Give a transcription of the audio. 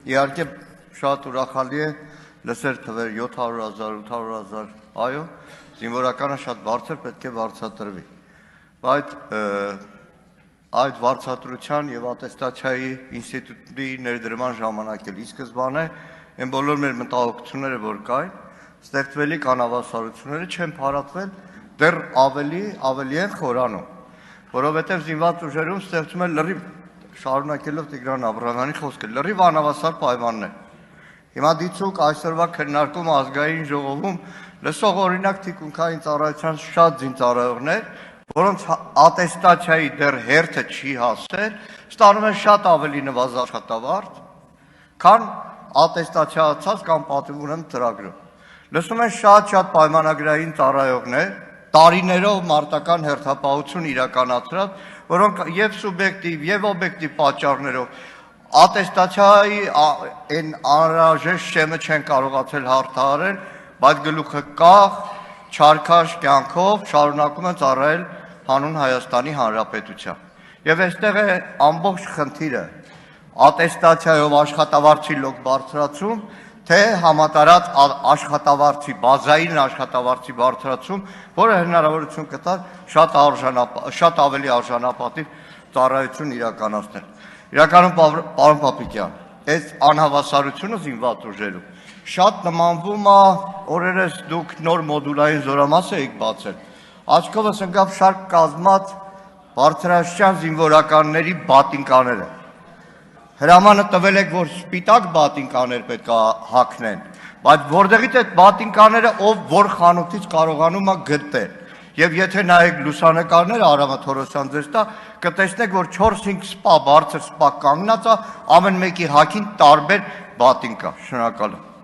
Իհարկե շատ ուրախալի է լսել թվեր 700,000, 800,000, այո, զինվորականը շատ բարձր պետք է վարձատրվի, բայց այդ վարձատրության և ատեստացիայի ինստիտուտի ներդրման ժամանակ էլ ի սկզբանե այն բոլոր մեր մտահոգությունները, որ կային, ստեղծվելիք անհավասարությունները չեն փարատվել, դեռ ավելի են խորանում, որովհետև զինված ուժերում ստեղծում է լրիվ, շարունակելով Տիգրան Աբրահամյանի խոսքը, լրիվ անհավասար պայմաններ։ Հիմա դիցուք այսօրվա քննարկում ազգային ժողովում լսող օրինակ թիկունքային ծառայության շատ զինծառայողներ, որոնց ատեստացիայի դեռ հերթը չի հասել, ստանում են շատ ավելի նվազ աշխատավարձ, քան ատեստացիացած կամ պատվիրում ծրագրում։ Լսում են շատ պայմանագրային ծառայողներ, տարիներով մարտական հերթապահություն իրականացրած, որոնք և սուբյեկտիվ, և օբյեկտիվ պատճառներով ատեստացիայի այն անհրաժեշտ շեմը չեն կարողացել հաղթահարել, բայց գլուխը կախ, չարքաշ կյանքով շարունակում են ծառայել հանուն Հայաստանի Հանրապետության։ Եվ այստեղ է ամբողջ խնդիրը ատեստացիայով աշխատավարձի լոկ բարձրացում, թե համատարած աշխատավարձի, բազային աշխատավարձի բարձրացում, որը հնարավորություն կտար շատ ավելի արժանապատիվ ծառայություն իրականացնել։ Իրականում, պարոն Պապիկյան, այս անհավասարությունը զինված ուժերում շատ նմանվում է, օրերս դուք նոր մոդուլային զորամաս եք բացել, աչքովս ընկավ շարք կազմած բարձրաստիճան զինվորականների բատինկաները։ Հրամանը տվել եք, որ սպիտակ բատինկաներ պետք է հագնեն, բայց որտեղից այդ բատինկաները ով որ խանութից կարողանում է գտնել։ Եվ եթե նայեք լուսանկարները, Արամը Թորոսյան ձեզ տա, կտեսնեք, որ 4-5 սպա, բարձր սպա կանգնած է, ամեն մեկի հագին տարբեր բատինկա։ Շնորհակալ եմ։